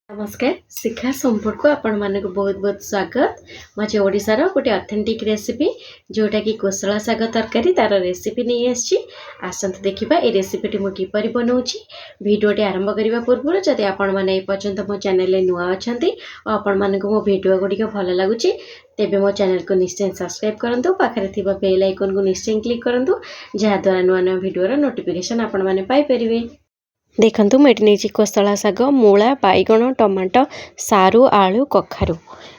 नमस्कार शिखा सोमपुर को आपण मानक बहुत बहुत स्वागत मुझे ओडिशार गोटे ऑथेंटिक रेसिपी जोटा कि कोसला साग तरकारी तार रेसिपी नहीं आसी आसत देखा ये रेसिपी मुझे किपर बनाऊँगी भिडियोटी आरंभ करने पूर्व जदि आपण मैंने पर्यंत मो चैनल नुआ अच्छा और आपण मानक मो भिडियो गुड़िक भल लगुच तेबे मो चैनल को निश्चय सब्सक्राइब करूँ पाखे थी बेल आइकन को निश्चय क्लिक करूँ जहाद्वारा नुआ नुआ भिडियोर नोटिफिकेशन आपण मैंने पाइपर। देखंतु मुझे नहीं कोसला साग मूला बैगण टमाटो सारू आलू कखारू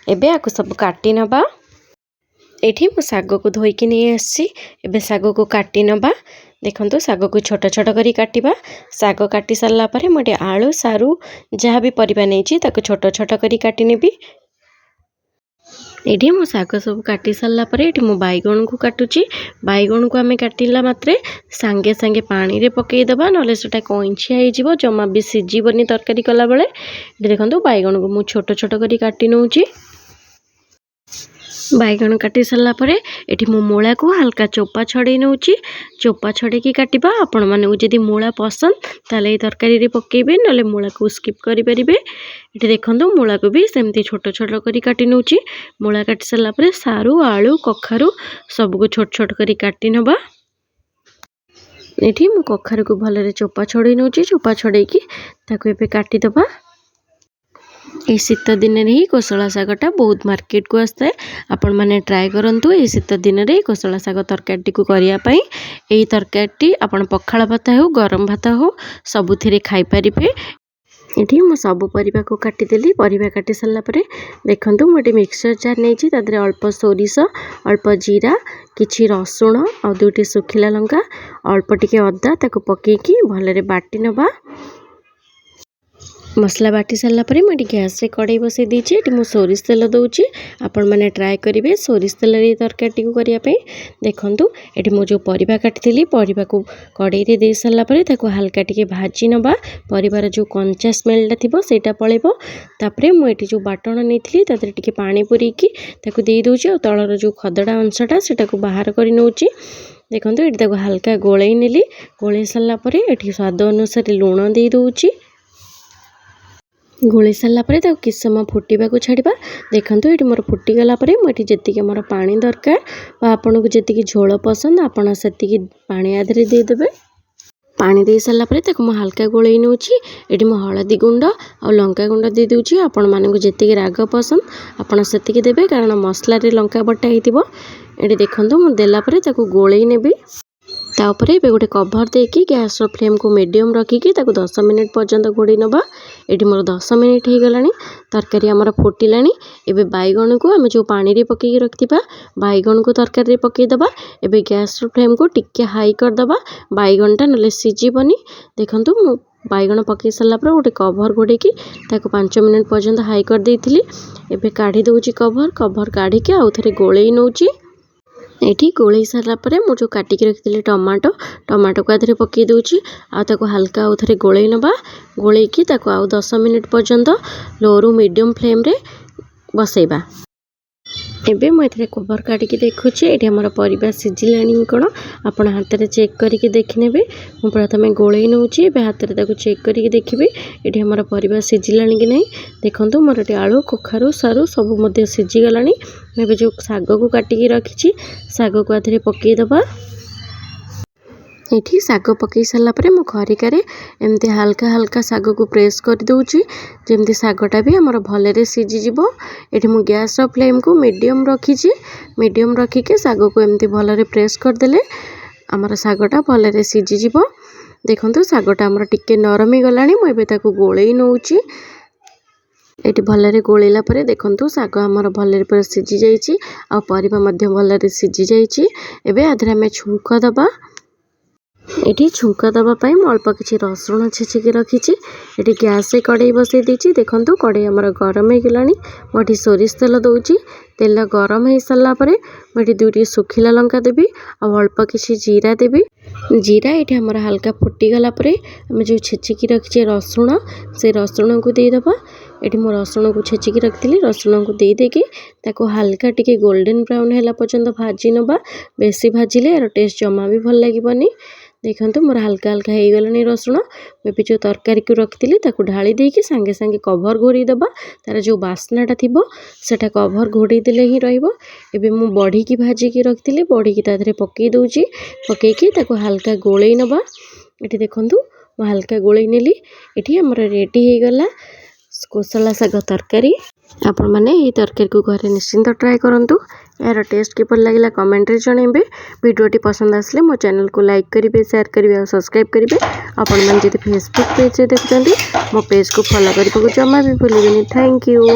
एबे आकु सब काटी नबा। एठी मो साग को धोईकी नहीं आसी एबे साग को काटी नबा। देखंतु साग को छोट छोट करी काटिबा। साग काटी सारला परे मोटे आलू सारू जहाँ भी परिबा नहीं ताको छोट छोट करी काटी नेबी। एठी मो साग सब काटी सारला परे एठी मो बैगण को काटुची। बैगण को आमे काटिला मात्रे सांगे सांगे पानी रे पकई दबा नले सेटा कइंछिया हे जिवो जमा भी सिजिबनी तरकारी कला बेले। देखंतु बैगण को मु छोट छोट करी काटी नउची। बैगण काटी सारला परे एठी मो मूला को हल्का चोपा छड़े नउची। चोपा छड़े की काटिबा। आपण माने जदी मूला पसंद ताले तरकारी रे पकेबे नले मूला को स्किप करि परिबे। एठी देखंतु मूला को भी सेमती छोट छोट करी काटी नउची। मूला काटी सारला परे सारू आलू कखारू सब को छोट छोट करी काटी नबा। एठी मु कखारू को भलरे चोपा छड़े नउची। चोपा छड़े की ताको एबे काटी दबा। ये शीत दिन ही कोसला सागटा बहुत मार्केट को आसता है। आपण माने ट्राए करंतु ये शीत दिन रे कोसला साग तरकारी को करिया पई। एई तरकारी आपण पखाळ भात हो गरम भात हो सबुथिरे खाई परिबे। एठी मु सब परिबा को काटी देली। परिबा काटी सारला परे देखंतु मोटे मिक्सचर जार नेची तादरे अल्प सोरिष अल्प जीरा किछि रसुण और दुटी सुखिला लंका अल्प टिके अदा ताको पकेकी भलरे बाटी नबा। मसला बाटी सारला परे मैं गैस रे कड़ाई बसई दीची। एटी मु सोरिष तेल दउची। आपण माने ट्राए करिवे सोरिष तेल रे तरकारी को करिया पे। देखंतु एटी मु जो परिबा काटिथिली परिबा को कड़ाई रे दे सारला परे ताको हल्का टिके भाजी नबा। परिबार जो कंचा स्मेलटा थिबो सेटा पळेबो। तापरे मु एटी जो बाटण नेथिली तादरे टिके पानी पुरी की ताको दे दोची और तळर जो खदडा अंशटा सेटा को बाहर करि नउची। देखंतु एटी ताको हल्का गोळेई नेली। गोळेई सारला परे एटी स्वाद अनुसार लूण दे दोची। गोली सारा पर कि समय फुटा को छाड़ा। देखो ये मोर फुटीगला मुझे जी मोर पानी दरकार आपन को जी झोल पसंद आपड़ से पानी आधे देदेवे। पानी दे सारा पर मुझे हल्का गोलई नौची। ये मो हलदी गुंड और लंका गुंड दे दूची। आपण मानक जी राग पसंद आपड़ से देवे कारण मसला रे लंका बटा हो। ये देखो मुझे देलापर गोलई नेबी। तापर ये गोटे कभर देकी गैस फ्लेम को मीडियम रखिकी 10 मिनिट पर्यंत घोड़ी नबा। ये मोर 10 मिनिट हो गलानी। तरकारी आमर फुटिलानी। एबे बैगण को आम जो पानी रे पकई रखिबा बैगण को तरकारी रे पकई दबा। एबे गैस फ्लेम को टिके हाई कर दबा बैगणटा नले सिजिबनी। देखंतु मु बैगण पकई सारला पर गोटे कभर घोड़ी की 5 मिनिट पर्यंत हाई कर देइथिली। एबे काढ़ी दउची कभर काढ़ी के आउ थरे गोळेई नउची। एठी गोळेई सारा पर मु जो काटिकी रखिली टमाटो को आधे पकई दूची आउ हल्का आउ थे गोळेई नबा। गोळेई की आउ 10 मिनिट पर्यंत लो रु मीडियम फ्लेम रे बसैबा। एबे मु एथरे कवर काटिकी देखुची एठी हमर परिबा सिजिलानी कोन आपण हाथ रे चेक करिके देखिनेबे। मु प्रथमे गोळेई नउची एबे हाथ रे ताको चेक करिके देखिबे एठी हमर परिबा सिजिलानी कि नहीं। देखंतु मोर एठी आलू कखारू सारू सब मध्ये सिजि गलानी। एबे जो साग को काटिकी रखिची साग को आधे पकई दबा। एठी साग पकई सारला परे मु खरिकारे एमती हल्का हल्का साग को प्रेस कर दूची जेमती सागटा भी हमर भलरे सिजि जिवो। एठी मु गैस फ्लेम को मीडियम रखिची। मीडियम रखिके साग को एमती भलरे प्रेस कर देले हमर सागटा भलरे सिजि जिवो। देखंतु सागटा हमर टिके नरम ही गलानी। मु एबे ताको गोळेई नउची। एटी भलरे गोळेला परे देखंतु साग हमर भलरे पर सिजि जाईची आ परिबा मध्य भलरे सिजि जाईची। एबे आधरे हमें छुंक दबा। एटी छुंक दबा पाई मु अल्प किछि रसुण छेचिकी रखिछि। एटी गैस रे कड़ाई बसई देछि। देखंतु कड़ाई हमर गरम हे गलानी। मोठी सोरिष तेल दउची। तेल गरम हो सारा पर मुझे दुईटी सुखिला लंका देवी अल्प किसी जीरा देवी। जीरा ये आमर हल्का फुटीगला आम जो छेचिकी रखी रसुण से रसुण को देदेबा। ये मो रसुण को छेचिकी रखी रसुण को देदेकी हल्का टिके गोल्डन ब्राउन है पर्यंत भाजी नवा। बेसी भाजिले यार टेस्ट जमा भी भल लगे। देखो मोर हल्का हल्का हो गलानी रसुण मुझे जो तरकारी को रखी ढाली देकी सांगे सांगे कभर घोड़ी दबा तार जो बास्नाटा थी सेटा कभर घोड़ी देले ही रहिबो। एबे मु बड़ी की भाजी की रखी बड़ी की ताधरे पकई दूची पकईकी हल्का गोलई नबा। ये देखंतु मु हल्का गोलई नेली ये आमर रेडी हो गला कोसला साग तरकारी। आपण मैंने ये तरकारी को घरे निश्चिंत ट्राए करंतु। यार टेस्ट किपर लगे कमेंट रे जणेबे। वीडियोटी पसंद आसले मो चैनल को लाइक करेंगे शेयर करेंगे और सब्सक्राइब करेंगे। आपण मैंने जब फेसबुक पेज से देखुं मो पेज को फॉलो करने को जमा भी भूलिए। Thank you.